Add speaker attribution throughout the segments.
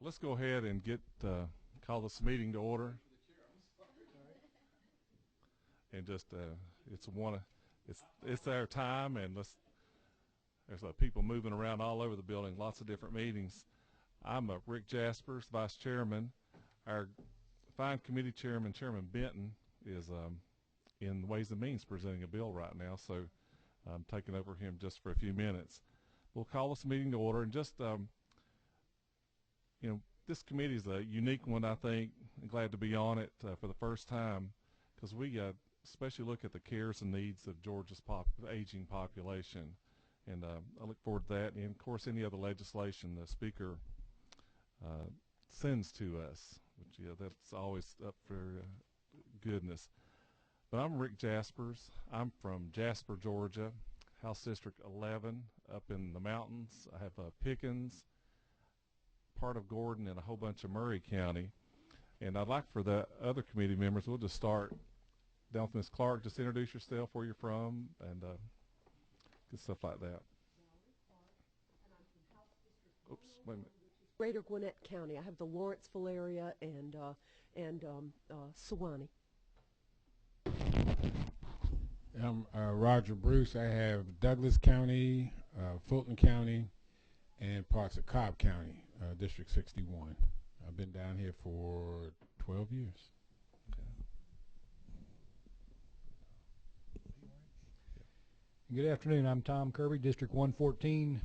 Speaker 1: Let's go ahead and call this meeting to order. And just it's our time, and there's people moving around all over the building, lots of different meetings. I'm Rick Jaspers, Vice Chairman. Our fine committee chairman, Chairman Benton, is in Ways and Means presenting a bill right now, so I'm taking over him just for a few minutes. We'll call this meeting to order, and just this committee is a unique one, I think. I'm glad to be on it for the first time, because we especially look at the cares and needs of Georgia's aging population, and I look forward to that. And of course, any other legislation the Speaker sends to us, which that's always up for goodness. But I'm Rick Jaspers. I'm from Jasper, Georgia, House District 11, up in the mountains. I have Pickens, part of Gordon, and a whole bunch of Murray County. And I'd like for the other committee members, we'll just start down with Ms. Clark. Just introduce yourself, where you're from, and good stuff like that. Oops, wait a minute.
Speaker 2: Greater Gwinnett County. I have the Lawrenceville area and Sewanee.
Speaker 3: I'm Roger Bruce. I have Douglas County, Fulton County, and parts of Cobb County, District 61. I've been down here for 12 years.
Speaker 4: Good afternoon. I'm Tom Kirby, District 114,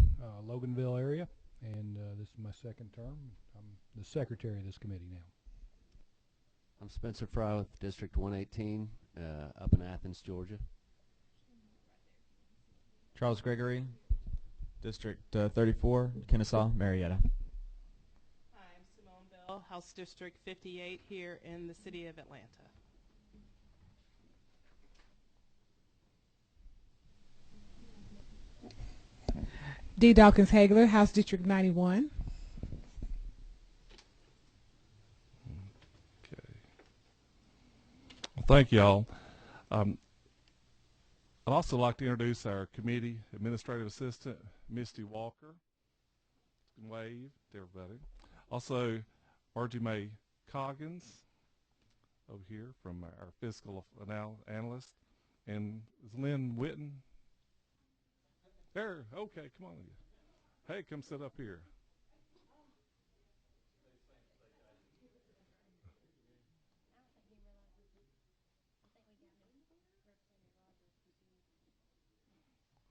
Speaker 4: Loganville area, and this is my second term. I'm the secretary of this committee now.
Speaker 5: I'm Spencer Fry with District 118, up in Athens, Georgia.
Speaker 6: Charles Gregory, District 34, Kennesaw, Marietta.
Speaker 7: Hi, I'm Simone Bell, House District 58 here in the city of Atlanta.
Speaker 8: D. Dawkins Hagler, House District 91.
Speaker 1: Okay. Well, thank you all. I'd also like to introduce our committee administrative assistant, Misty Walker. You can wave to everybody. Also, Margie May Coggins over here from our fiscal analyst. And is Lynn Witten? There, okay, come on. Hey, come sit up here.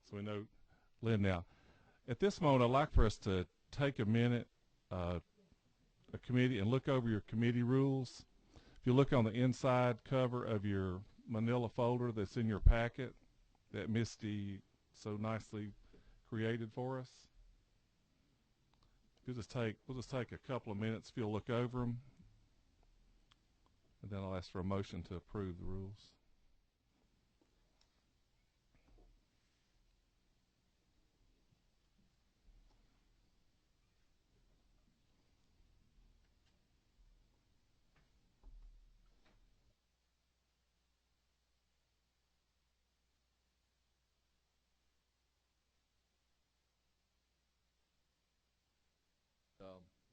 Speaker 1: So we know Lynn now. At this moment, I'd like for us to take a minute, a committee, and look over your committee rules. If you look on the inside cover of your manila folder that's in your packet that Misty so nicely created for us, we'll just take a couple of minutes if you'll look over them, and then I'll ask for a motion to approve the rules.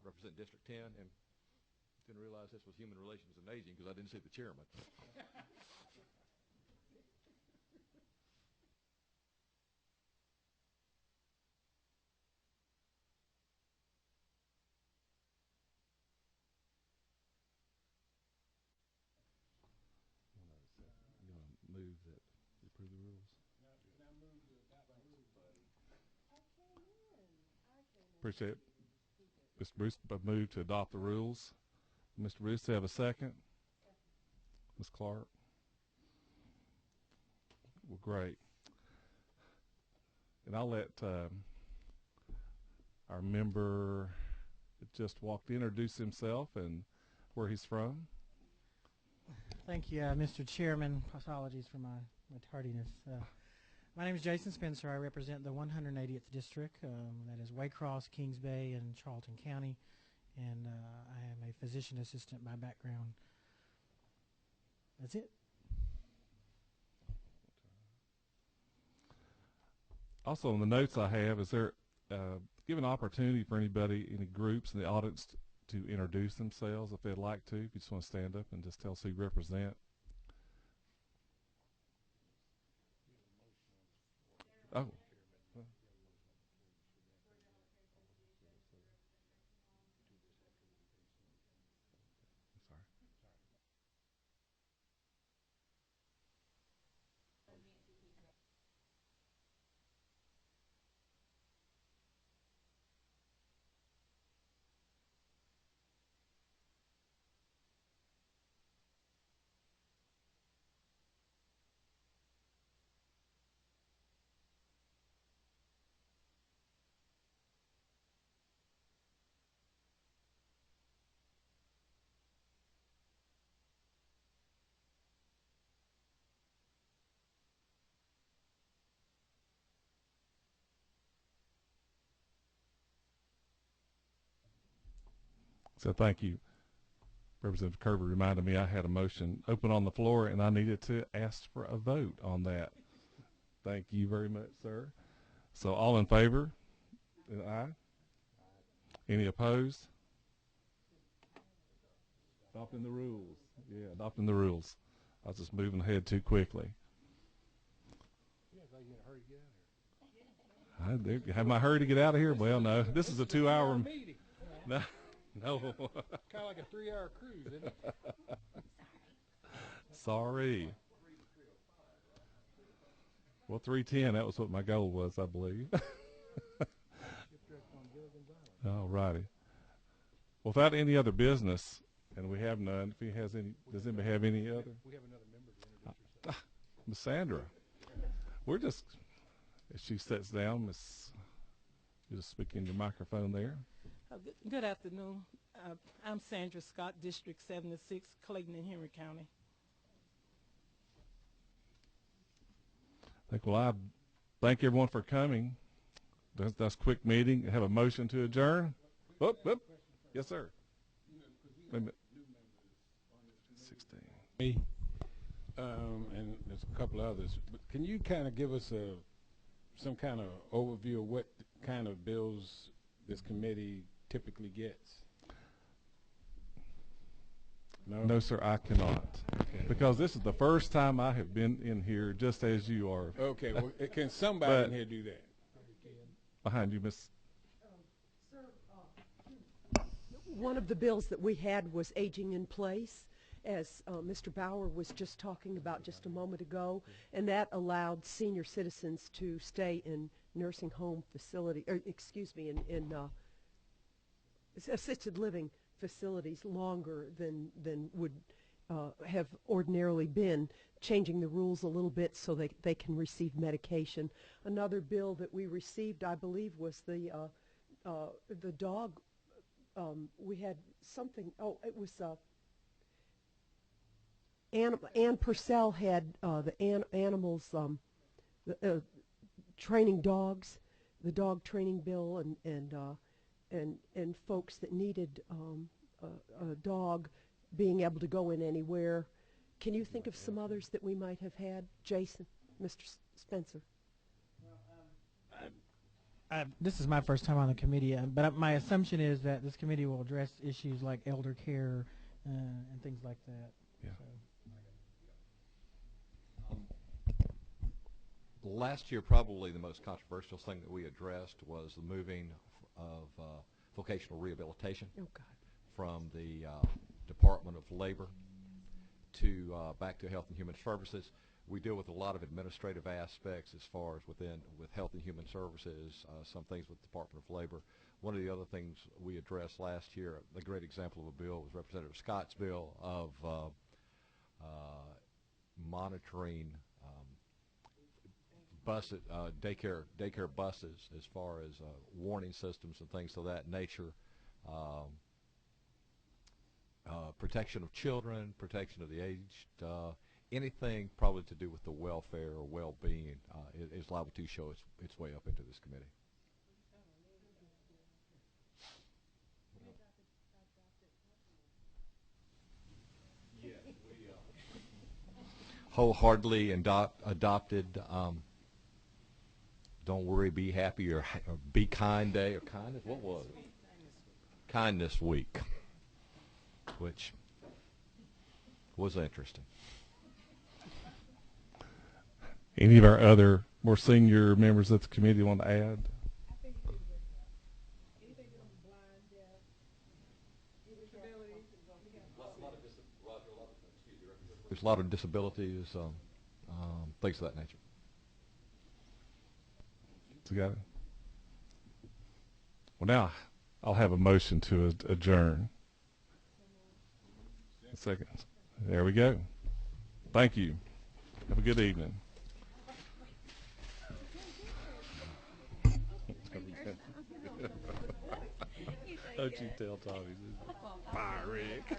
Speaker 9: Represent District 10, and didn't realize this was Human Relations and Aging because I didn't see the chairman. You want to move that you approve the rules?
Speaker 3: No, can I move to adopt the rules, buddy?
Speaker 1: Appreciate it. Mr. Bruce moved to adopt the rules. Mr. Bruce, do you have a second? Ms. Clark? Well, great. And I'll let our member that just walked in introduce himself and where he's from.
Speaker 10: Thank you, Mr. Chairman. Apologies for my tardiness. My name is Jason Spencer. I represent the 180th District, that is Waycross, Kings Bay, and Charlton County, and I am a physician assistant by background. That's it.
Speaker 1: Also, in the notes I have, is there give an opportunity for anybody, any groups in the audience to introduce themselves if they'd like to. If you just want to stand up and just tell us who you represent. Oh. So thank you. Representative Kirby reminded me I had a motion open on the floor and I needed to ask for a vote on that. Thank you very much, sir. So all in favor? Aye. Any opposed? Adopting the rules. Yeah, adopting the rules. I was just moving ahead too quickly. I have my hurry to get out of here? Well, no. This is a 2-hour
Speaker 3: meeting.
Speaker 1: No. No.
Speaker 3: Kind of like a 3-hour cruise, isn't it?
Speaker 1: Sorry. Well, 3:10, that was what my goal was, I believe. All righty. Without any other business, and we have none, if he has any, does anybody have any other?
Speaker 3: We have another member to introduce herself.
Speaker 1: Miss Sandra. We're just, as she sits down, Miss, you just speak in your microphone there.
Speaker 11: Good afternoon. I'm Sandra Scott, District 76, Clayton and Henry County. I thank everyone for coming. That's a quick meeting. Have a motion to adjourn. Whoop, whoop. Yes, sir. Wait a minute. 16.
Speaker 3: Me, and there's a couple others. But can you kind of give us some kind of overview of what kind of bills this committee typically gets?
Speaker 1: No, sir, I cannot. Okay. Because this is the first time I have been in here just as you are.
Speaker 3: Okay, well, can somebody in here do that?
Speaker 1: Behind you, Miss.
Speaker 2: Sir, one of the bills that we had was aging in place, as Mr. Bauer was just talking about just a moment ago, and that allowed senior citizens to stay in nursing home facility, or excuse me, in assisted living facilities longer than would have ordinarily been, changing the rules a little bit so they can receive medication. Another bill that we received, I believe, was the dog. We had something. Oh, it was Ann Purcell had the animals training dogs, the dog training bill, and folks that needed a dog being able to go in anywhere. Can you think of some others that we might have had? Jason, Mr. Spencer.
Speaker 10: This is my first time on the committee, but my assumption is that this committee will address issues like elder care and things like that.
Speaker 1: Yeah.
Speaker 9: Last year, probably the most controversial thing that we addressed was the moving of vocational rehabilitation from the Department of Labor to back to Health and Human Services. We deal with a lot of administrative aspects as far as with Health and Human Services, some things with the Department of Labor. One of the other things we addressed last year, a great example of a bill was Representative Scott's bill of monitoring daycare buses as far as warning systems and things of that nature, protection of children, protection of the aged, anything probably to do with the welfare or well-being is liable to show its way up into this committee. Yes, we wholeheartedly adopted Don't Worry, Be Happy, or Be Kind Day, or Kindness. What was it? Kindness Week. which was interesting.
Speaker 1: Any of our other more senior members of the committee want to add?
Speaker 9: There's a lot of disabilities, things of that nature.
Speaker 1: Together. Well, now I'll have a motion to adjourn. A second. There we go. Thank you. Have a good evening. Don't you tell Tommy. Bye, Rick.